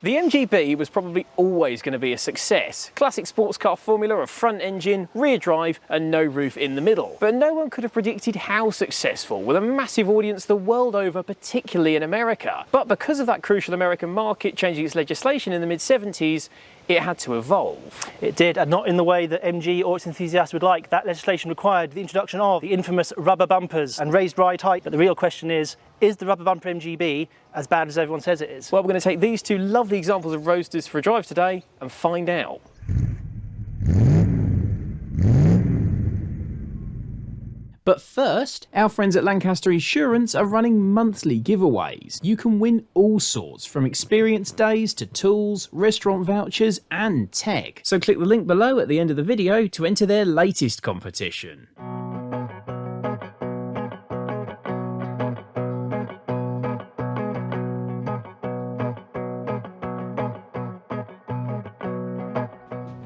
The MGB was probably always going to be a success. Classic sports car formula of front engine, rear drive and no roof in the middle. But no one could have predicted how successful, with a massive audience the world over, particularly in America. But because of that crucial American market changing its legislation in the mid-70s, it had to evolve. It did, and not in the way that MG or its enthusiasts would like. That legislation required the introduction of the infamous rubber bumpers and raised ride height. But the real question is the rubber bumper MGB as bad as everyone says it is? Well, we're going to take these two lovely examples of Roadsters for a drive today and find out. But first, our friends at Lancaster Insurance are running monthly giveaways. You can win all sorts, from experience days to tools, restaurant vouchers and tech. So click the link below at the end of the video to enter their latest competition.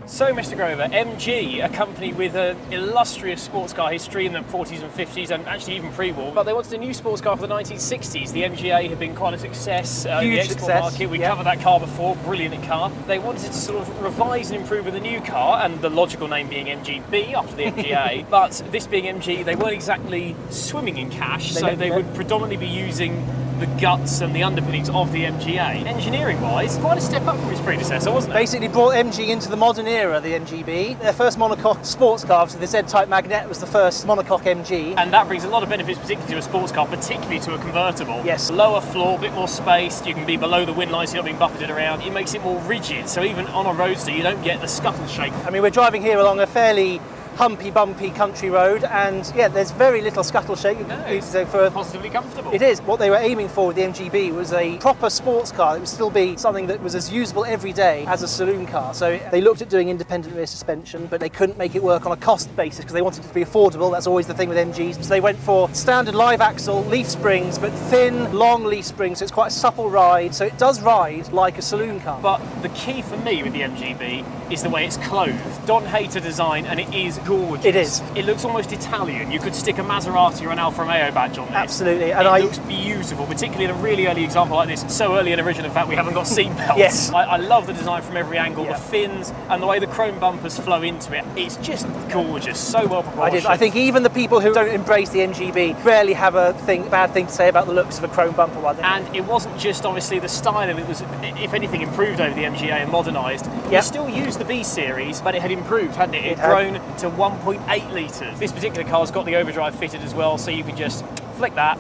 So, Mr. Grover, MG, a company with an illustrious sports car history in the 40s and 50s and actually even pre-war, but they wanted a new sports car for the 1960s. The MGA had been quite a success in the export market. We covered that car before, brilliant car. They wanted to sort of revise and improve with a new car, and the logical name being MGB after the MGA. But this being MG, they weren't exactly swimming in cash, so they would predominantly be using the guts and the underpinnings of the MGA. Engineering-wise, quite a step up from its predecessor, wasn't it? Basically brought MG into the modern era, the MGB. Their first monocoque sports car, so the Z-type magnet was the first monocoque MG. And that brings a lot of benefits, particularly to a sports car, particularly to a convertible. Yes. Lower floor, a bit more space, you can be below the wind line so you're not being buffeted around. It makes it more rigid, so even on a Roadster you don't get the scuttle shake. I mean, we're driving here along a fairly humpy, bumpy country road, and yeah, there's very little scuttle shake. No, it's positively comfortable. It is. What they were aiming for with the MGB was a proper sports car. It would still be something that was as usable every day as a saloon car. So they looked at doing independent rear suspension, but they couldn't make it work on a cost basis because they wanted it to be affordable. That's always the thing with MGs. So they went for standard live axle leaf springs, but thin, long leaf springs, so it's quite a supple ride. So it does ride like a saloon car. But the key for me with the MGB is the way it's clothed. Don Hayter design, and it is gorgeous. It is. It looks almost Italian. You could stick a Maserati or an Alfa Romeo badge on this. Absolutely. And it looks beautiful, particularly in a really early example like this. So early and original, in fact, we haven't got seat belts. Yes. I love the design from every angle, the fins, and the way the chrome bumpers flow into it. It's just gorgeous, so well proportioned. I think even the people who don't embrace the MGB rarely have a bad thing to say about the looks of a chrome bumper one. And it wasn't just obviously the styling, it was, if anything, improved over the MGA and modernised. It still used the B series, but it had improved, hadn't it? It had grown to 1.8 litres. This particular car's got the overdrive fitted as well, so you can just flick that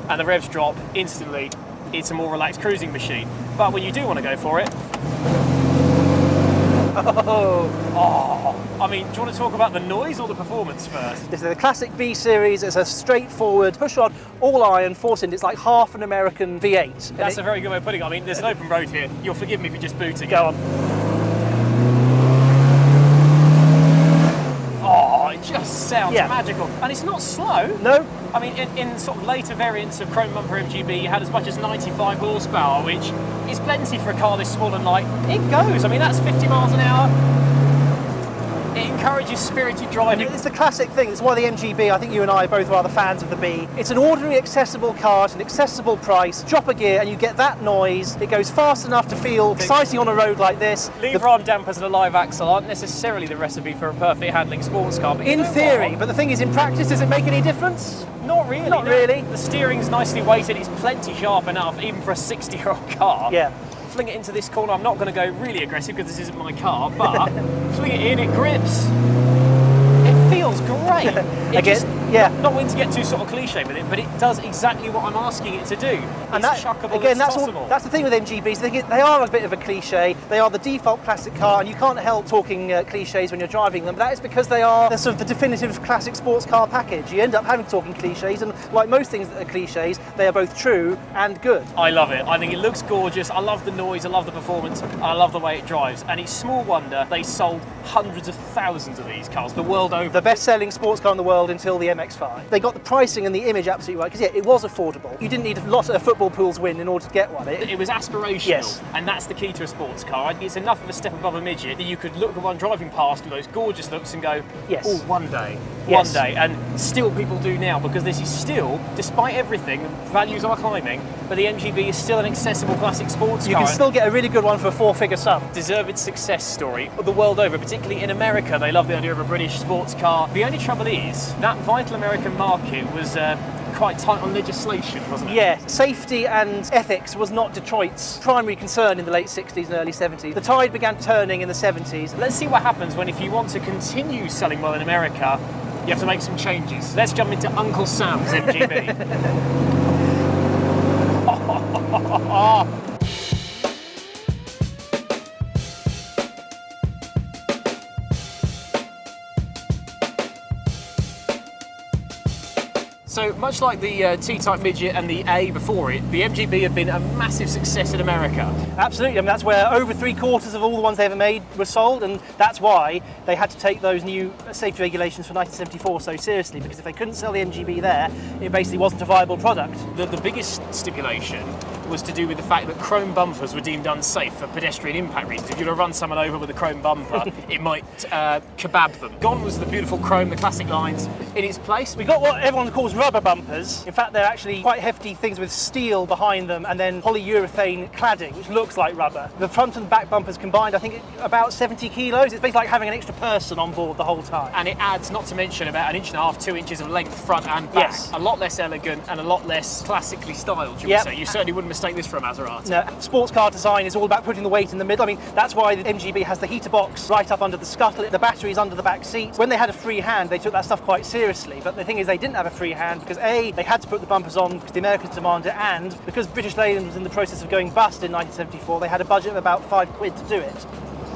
and the revs drop instantly. It's a more relaxed cruising machine. But when you do want to go for it, I mean, do you want to talk about the noise or the performance first? This is the classic B series. It's a straightforward push-on, all-iron, four-cylinder. It's like half an American V8. That's a very good way of putting it. I mean, there's an open road here. You'll forgive me for just booting. Go on. Oh, it just sounds magical. And it's not slow. No. I mean, in sort of later variants of Chrome Bumper MGB, you had as much as 95 horsepower, which is plenty for a car this small and light. It goes. I mean, that's 50 miles an hour. It encourages spirited driving. It's the classic thing. It's why the MGB, I think you and I are both rather fans of the B. It's an ordinary, accessible car at an accessible price. Drop a gear and you get that noise. It goes fast enough to feel exciting on a road like this. Lever arm dampers and a live axle aren't necessarily the recipe for a perfect handling sports car. But in theory, but the thing is, in practice, does it make any difference? Not really. Not really. The steering's nicely weighted. It's plenty sharp enough, even for a 60-year-old car. Yeah. Fling it into this corner. I'm not going to go really aggressive because this isn't my car, but fling it in, it grips. It feels great. Not wanting to get too sort of cliche with it, but it does exactly what I'm asking it to do. And it's chuckable, again, it's tossable. That's the thing with MGBs. They are a bit of a cliche. They are the default classic car, and you can't help talking cliches when you're driving them. But that is because they're sort of the definitive classic sports car package. You end up having talking cliches, and like most things that are cliches, they are both true and good. I love it. I think it looks gorgeous. I love the noise. I love the performance. I love the way it drives. And it's small wonder they sold hundreds of thousands of these cars the world over. The best-selling sports car in the world until the MX-5. They got the pricing and the image absolutely right, because yeah, it was affordable. You didn't need a lot of football pools win in order to get one. It was aspirational, yes. And that's the key to a sports car. It's enough of a step above a midget that you could look at one driving past with those gorgeous looks and go, yes. oh, one day, yes. one day. And still people do now, because this is still, despite everything, values are climbing, but the MGB is still an accessible classic sports car. You can still get a really good one for a 4-figure sum. Deserved success story the world over, particularly in America. They love the idea of a British sports car. The only trouble is that vital American market was quite tight on legislation, wasn't it? Yeah, safety and ethics was not Detroit's primary concern in the late 60s and early 70s. The tide began turning in the 70s. Let's see what happens when, if you want to continue selling well in America, you have to make some changes. Let's jump into Uncle Sam's MGB. So much like the T-Type midget and the A before it, the MGB have been a massive success in America. Absolutely, I mean, that's where over 3/4 of all the ones they ever made were sold, and that's why they had to take those new safety regulations for 1974 so seriously, because if they couldn't sell the MGB there, it basically wasn't a viable product. The biggest stipulation was to do with the fact that chrome bumpers were deemed unsafe for pedestrian impact reasons. If you were to run someone over with a chrome bumper, it might kebab them. Gone was the beautiful chrome, the classic lines. In its place, We got what everyone calls rubber bumpers. In fact, they're actually quite hefty things with steel behind them and then polyurethane cladding, which looks like rubber. The front and back bumpers combined, I think, about 70 kilos. It's basically like having an extra person on board the whole time. and it adds, not to mention, about 1.5 inches, 2 inches of length front and back. Yes. A lot less elegant and a lot less classically styled, shall Yep. we say. You certainly wouldn't mistake this for a Maserati. No, sports car design is all about putting the weight in the middle. I mean, that's why the MGB has the heater box right up under the scuttle, the batteries under the back seat. When they had a free hand, they took that stuff quite seriously. But the thing is, they didn't have a free hand because A, they had to put the bumpers on because the Americans demanded it, and because British Leyland was in the process of going bust in 1974, they had a budget of about £5 to do it.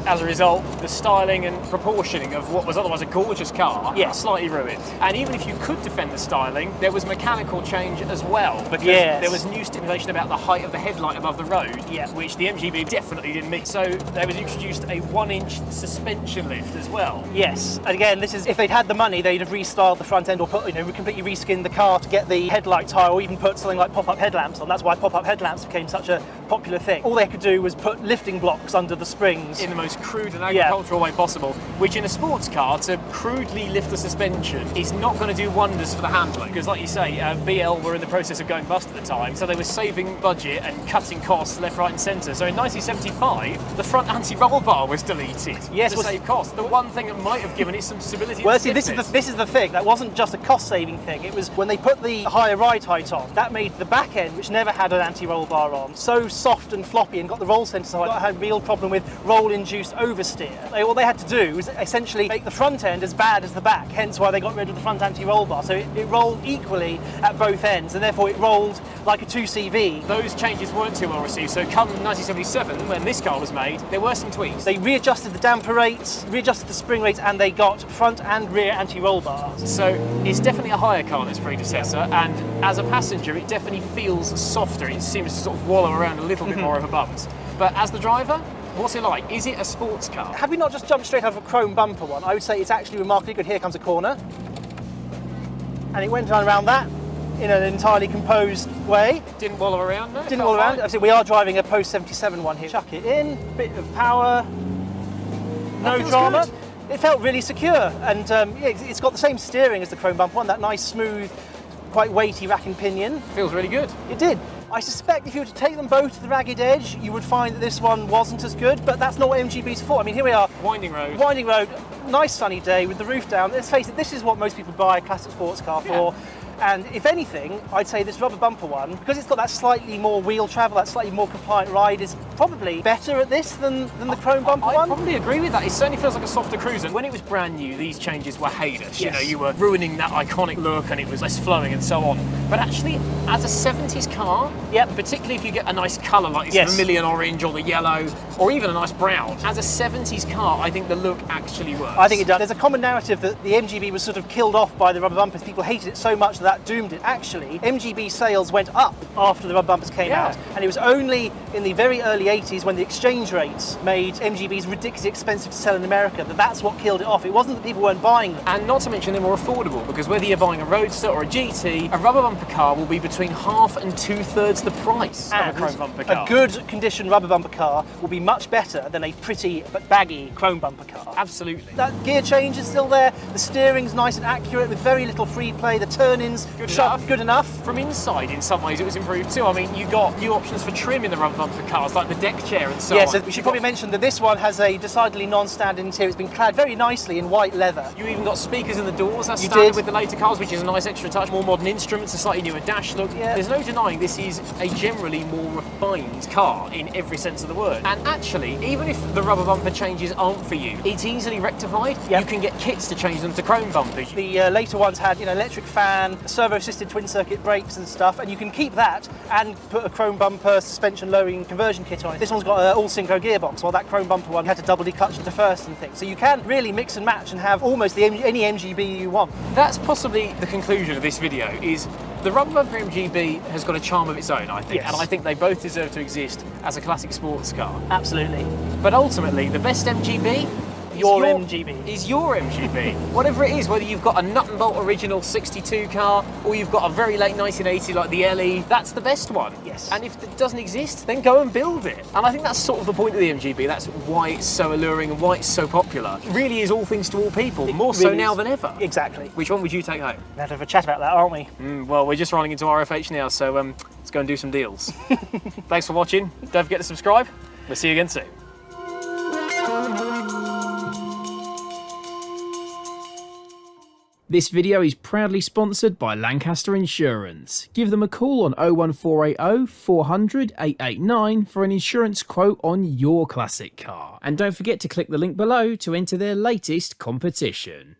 As a result, the styling and proportioning of what was otherwise a gorgeous car Yeah. are slightly ruined. And even if you could defend the styling, there was mechanical change as well, because Yes. there was new stipulation about the height of the headlight above the road, Yeah. which the MGB definitely didn't meet. So there was introduced a 1-inch suspension lift as well. Yes, and again, this is if they'd had the money, they'd have restyled the front end or put, completely reskinned the car to get the headlights higher, or even put something like pop-up headlamps on. That's why pop-up headlamps became such a popular thing. All they could do was put lifting blocks under the springs. In the most crude and agricultural way possible, which in a sports car, to crudely lift the suspension is not going to do wonders for the handling, because like you say, BL were in the process of going bust at the time, so they were saving budget and cutting costs left, right and centre. So in 1975, the front anti-roll bar was deleted Yes, to well, save cost. The one thing that might have given it some stability. Well, and see, this is the thing. That wasn't just a cost-saving thing. It was when they put the higher ride height on, that made the back end, which never had an anti-roll bar on, so soft and floppy and got the roll centre so I had a real problem with roll-induced oversteer. All they had to do was essentially make the front end as bad as the back, hence why they got rid of the front anti-roll bar. So it rolled equally at both ends, and therefore it rolled like a 2CV. Those changes weren't too well received, so come 1977, when this car was made, there were some tweaks. They readjusted the damper rates, readjusted the spring rates, and they got front and rear anti-roll bars. So it's definitely a higher car than its predecessor, and as a passenger, it definitely feels softer. It seems to sort of wallow around a little bit more over bumps. But as the driver, what's it like? Is it a sports car? Have we not just jumped straight out of a chrome bumper one? I would say it's actually remarkably good. Here comes a corner. And it went around that in an entirely composed way. Didn't wallow around, no? Didn't all around. I said we are driving a post-77 one here. Chuck it in, bit of power, no feels drama. good. It felt really secure, and yeah, it's got the same steering as the chrome bumper one, that nice smooth, quite weighty rack and pinion. Feels really good. It did. I suspect if you were to take them both to the ragged edge, you would find that this one wasn't as good, but that's not what MGB's for. I mean, here we are. Winding road. Winding road, nice sunny day with the roof down. Let's face it, this is what most people buy a classic sports car for. And if anything, I'd say this rubber bumper one, because it's got that slightly more wheel travel, that slightly more compliant ride, is probably better at this than the chrome bumper I one. probably agree with that. It certainly feels like a softer cruiser. When it was brand new, these changes were heinous. You Yes. know, you were ruining that iconic look and it was less flowing and so on. But actually, as a 70s car, Yep. particularly if you get a nice colour like this Yes. vermilion orange or the yellow, or even a nice brown, as a 70s car, I think the look actually works. I think it does. There's a common narrative that the MGB was sort of killed off by the rubber bumpers. People hated it so much so that doomed it. Actually, MGB sales went up after the rubber bumpers came out, and it was only in the very early 80s when the exchange rates made MGBs ridiculously expensive to sell in America that's what killed it off. It wasn't that people weren't buying them. And not to mention they're more affordable, because whether you're buying a Roadster or a GT, a rubber bumper car will be between half and 2/3 the price of a chrome bumper car. A good condition rubber bumper car will be much better than a pretty but baggy chrome bumper car. Absolutely. That gear change is still there, the steering's nice and accurate with very little free play, the turn-ins good enough. From inside, in some ways, it was improved too. I mean, you got new options for trim in the rubber bumper cars, like the deck chair and so on. So we should probably mention that this one has a decidedly non-standard interior. It's been clad very nicely in white leather. You even got speakers in the doors, that's standard with the later cars, which is a nice extra touch. More modern instruments, a slightly newer dash look. Yeah. There's no denying this is a generally more refined car in every sense of the word. And actually, even if the rubber bumper changes aren't for you, it's easily rectified. Yep. You can get kits to change them to chrome bumpers. The later ones had, electric fan, servo-assisted twin-circuit brakes and stuff, and you can keep that and put a chrome bumper suspension lowering conversion kit on it. This one's got an all-synchro gearbox, while that chrome bumper one had to double declutch into first and things. So you can really mix and match and have almost any MGB you want. That's possibly the conclusion of this video, is the rubber bumper MGB has got a charm of its own, I think, and I think they both deserve to exist as a classic sports car. Absolutely. But ultimately, the best MGB is your MGB. Whatever it is, whether you've got a nut and bolt original 62 car or you've got a very late 1980 like the LE, that's the best one. Yes. And if it doesn't exist, then go and build it. And I think that's sort of the point of the MGB. That's why it's so alluring and why it's so popular. It really is all things to all people, more so now than ever. Exactly. Which one would you take home? We'll have a chat about that, aren't we? Well, we're just running into RFH now, so let's go and do some deals. Thanks for watching. Don't forget to subscribe. We'll see you again soon. This video is proudly sponsored by Lancaster Insurance. Give them a call on 01480 400 889 for an insurance quote on your classic car. And don't forget to click the link below to enter their latest competition.